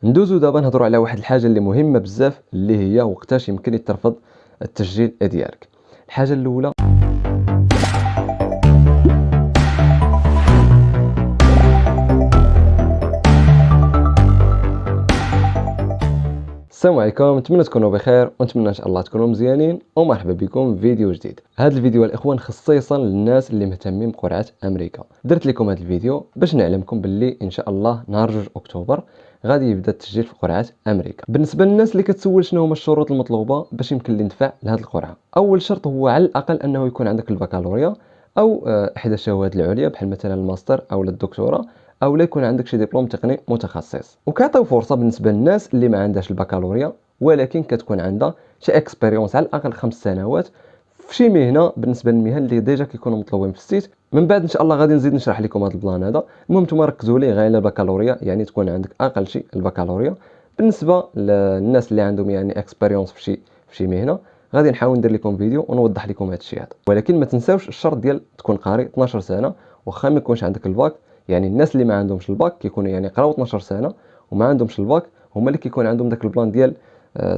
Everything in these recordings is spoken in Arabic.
ندوزو دابا نهضروا على واحد الحاجه اللي مهمه بزاف، اللي هي وقتاش يمكن يترفض التسجيل ديالك. الحاجه الاولى، السلام عليكم، نتمنى تكونوا بخير ونتمنى ان شاء الله تكونوا مزيانين، ومرحبا بكم في فيديو جديد. هذا الفيديو الاخوان خصيصا للناس اللي مهتمين بقرعه امريكا. درت لكم هذا الفيديو باش نعلمكم باللي ان شاء الله نهار 2 اكتوبر غادي يبدا التسجيل في قرعه امريكا. بالنسبه للناس اللي كتسول شنو هما الشروط المطلوبه باش يمكن لي ندفع لهذه القرعه، اول شرط هو على الاقل انه يكون عندك البكالوريا او احدى الشهادات العليا بحال مثلا الماستر او الدكتوراه، او لا يكون عندك شي دبلوم تقني متخصص. وكيعطيو فرصه بالنسبه للناس اللي ما عندهاش البكالوريا ولكن كتكون عندها شي اكسبيريونس على الاقل 5 سنوات في شي مهنه، بالنسبه للمهن اللي ديجا كيكونوا مطلوبين في السيت. من بعد ان شاء الله غادي نزيد نشرح لكم هذا البلان هذا. المهم نتوما ركزوا ليه غير البكالوريا، يعني تكون عندك اقل شيء البكالوريا. بالنسبه للناس اللي عندهم يعني اكسبيريونس في شي مهنه، غادي نحاول ندير لكم فيديو ونوضح لكم هذا الشيء هذا. ولكن ما تنساوش الشرط ديال تكون قاري 12 سنه، واخا ما يكونش عندك الباك. يعني الناس اللي ما عندهمش الباك كيكونوا يعني قراو 12 سنه وما عندهمش الباك، هما اللي كيكون عندهم داك البلان ديال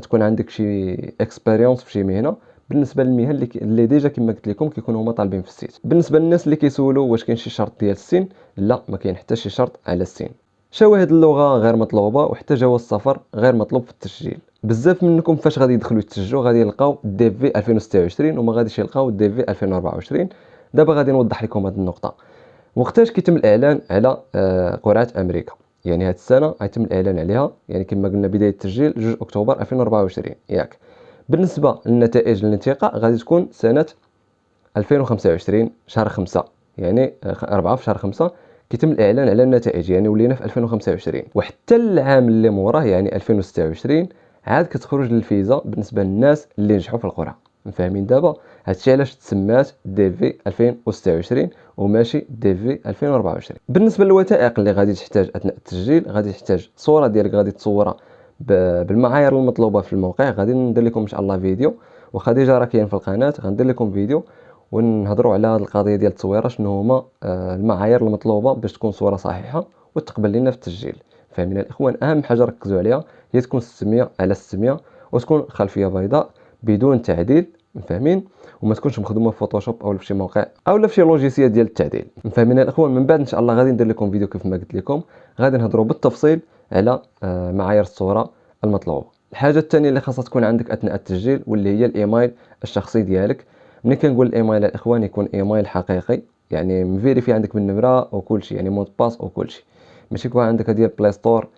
تكون عندك شي اكسبيريونس في شي مهنه. بالنسبه للمهن اللي ديجا كما قلت لكم كيكونوا هما طالبين في السيت. بالنسبه للناس اللي كيسولوا واش كاين شي شرط ديال السن، لا ما كاين حتى شي شرط على السن. شواهد اللغه غير مطلوبه، وحتى جواز السفر غير مطلوب في التسجيل. بزاف منكم فاش غادي يدخلوا يتسجلوا غادي يلقاو الدي في 2026 وما غاديش يلقاو الدي في 2024. دابا غادي نوضح لكم هذه النقطه. وقتاش كيتم الاعلان على قرعه امريكا؟ يعني هذه السنه غيتم الاعلان عليها، يعني كما قلنا بدايه التسجيل 2 اكتوبر 2024 ياك. بالنسبه للنتائج الانتقاء غادي تكون سنه 2025 شهر 5، يعني 4 في شهر 5 كيتم الاعلان على النتائج، يعني ولينا في 2025. وحتى العام اللي موراه يعني 2026 عاد كتخرج الفيزا بالنسبه للناس اللي نجحوا في القرعه. فاهمين دابا؟ هادشي علاش تسمات دي في 2026 وماشي دي في 2024. بالنسبه للوثائق اللي غادي تحتاج اثناء التسجيل، غادي تحتاج صوره ديالك غادي تصورها بالمعايير المطلوبه في الموقع. غادي ندير لكم ان شاء الله فيديو، واخا ديجا راه كاين في القناه، غندير لكم فيديو ونهضروا على هذه القضيه ديال التصويره، شنو هما المعايير المطلوبه باش تكون صوره صحيحه وتقبل لنا في التسجيل. فاهمين الاخوان؟ اهم حاجه ركزوا عليها هي تكون 600 على 600 وتكون خلفيه بيضاء بدون تعديل. فاهمين؟ وما تكونش مخدومه في فوتوشوب او في شي موقع او في شي لوجيسيال ديال التعديل. فاهمين الاخوان؟ من بعد ان شاء الله غادي ندير لكم فيديو كيف ما قلت لكم، غادي نهضروا بالتفصيل على معايير الصوره المطلوبه. الحاجه الثانيه اللي خاصها تكون عندك اثناء التسجيل واللي هي الايميل الشخصي ديالك. ملي كنقول الايميل الاخوان يكون ايميل حقيقي، يعني مفيريفي عندك بالنمره وكل شيء، يعني مود باس وكل شيء. ماشي يكون عندك ديال بلاي ستور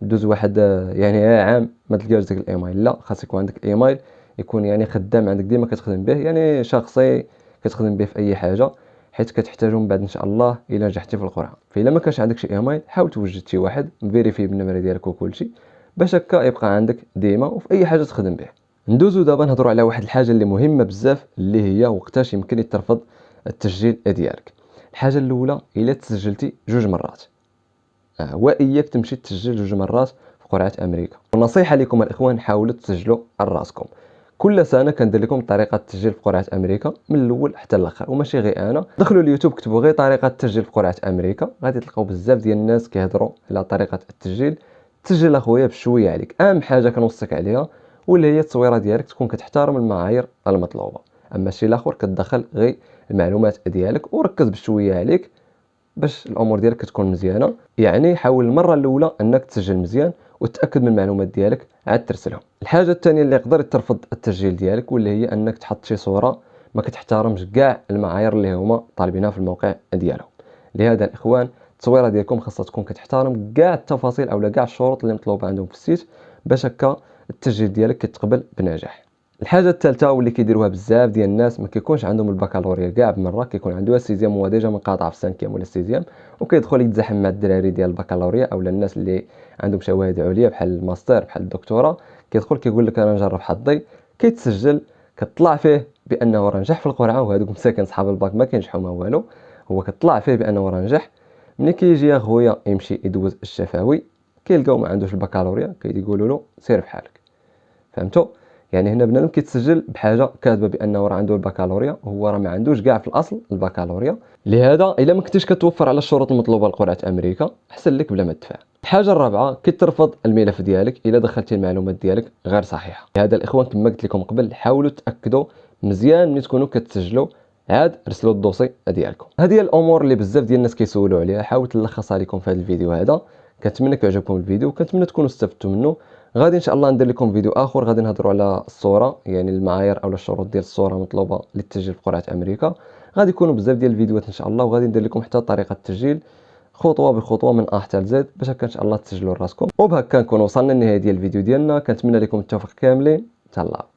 دوز واحد يعني عام ما تلقاوش داك الايميل، لا خاص يكون عندك ايميل يكون يعني خدام عندك ديما كتخدم به، يعني شخصي كتخدم به في اي حاجه، حيت كتحتاجو من بعد ان شاء الله الا نجحتي في القرعه. فالا ما كانش عندك شي ايميل حاول توجد شي واحد مفيريفي بالنمره ديالك وكل شيء، باش هكا يبقى عندك ديما وفي اي حاجه تخدم به. ندوزو دابا نهضروا على واحد الحاجه اللي مهمه بزاف، اللي هي وقتاش يمكن يترفض التسجيل ديالك. الحاجه الاولى، الا تسجلتي 2 مرات واياك تمشي تسجل 2 مرات في قرعه امريكا. ونصيحه لكم الاخوان، حاولوا تسجلوا على راسكم. كل سنه كندير لكم طريقه التسجيل في قرعه امريكا من الاول حتى الاخر، وماشي غير انا. دخلوا اليوتيوب كتبوا غير طريقه التسجيل في قرعه امريكا، غادي تلقاو بزاف ديال الناس كيهضروا على طريقه التسجيل. تسجل اخويا بشويه عليك. اهم حاجه كنوصيك عليها واللي هي التصويره ديالك تكون كتحترم المعايير المطلوبه. اما الشيء الاخر كتدخل غير المعلومات ديالك، وركز بشويه عليك باش الامور ديالك كتكون مزيانه. يعني حاول المره الاولى انك تسجل مزيان وتاكد من المعلومات ديالك عاد ترسلهم. الحاجه الثانيه اللي يقدر ترفض التسجيل ديالك واللي هي انك تحط شي صوره ما كتحترمش كاع المعايير اللي هما طالبينها في الموقع ديالهم. لهذا الاخوان التصويره ديالكم خاصها تكون كتحترم كاع التفاصيل اولا كاع الشروط اللي مطلوبه عندهم في السيت، باش هكا التسجيل ديالك كيتقبل بنجاح. الحاجه الثالثه واللي كيديروها بزاف ديال الناس، ما كيكونش عندهم البكالوريا كاع بمره، كيكون عنده السيزيام هو ديجا منقاطع في السانكيام ولا السيزيام، وكيدخل يتزاحم مع الدراري ديال البكالوريا اولا الناس اللي عندهم شواهد عليا بحال الماستر بحال الدكتوراه. كيدخل كيقول لك انا نجرب حظي، كيتسجل، كتطلع فيه بانه راه نجح في القرعه، وهذوك مساكن صحاب الباك ما كينجحوا ما والو، هو كتطلع فيه بانه راه نجح. ملي كيجي يا خويا يمشي يدوز الشفوي كيلقاو ما عندوش البكالوريا، كيقولوا له سير بحالك. فهمتوا؟ يعني هنا بنادم كيتسجل بحاجه كاتبه بانه راه عنده البكالوريا، وهو راه ما عندوش كاع في الاصل البكالوريا. لهذا الا ما كنتيش كتوفر على الشروط المطلوبه لقرعه امريكا، احسن لك بلا ما تدفع. الحاجه الرابعه كترفض الملف ديالك الا دخلتي المعلومات ديالك غير صحيحه. لهذا الاخوان كما قلت لكم قبل، حاولوا تاكدوا مزيان ملي تكونوا كتسجلوا، عاد رسلوا الدوسي ديالكم. هذه هي الامور اللي بزاف ديال الناس كيسولوا عليها، حاولت نلخصها لكم في هذا الفيديو هذا. كنتمنى يعجبكم الفيديو، وكنتمنى تكونوا استفدتوا منه. غادي ان شاء الله ندير لكم فيديو اخر، غادي نهضروا على الصوره، يعني المعايير او الشروط ديال الصوره مطلوبه للتسجيل في قرعه امريكا. غادي يكونوا بزاف ديال الفيديوهات ان شاء الله، وغادي ندير لكم حتى طريقه التسجيل خطوه بخطوه من ا حتى لزد، باش هكا ان شاء الله تسجلوا راسكم. وبهكا نكون وصلنا لنهايه ديال الفيديو ديالنا. كنتمنى لكم التوفيق كاملين. تهلاو.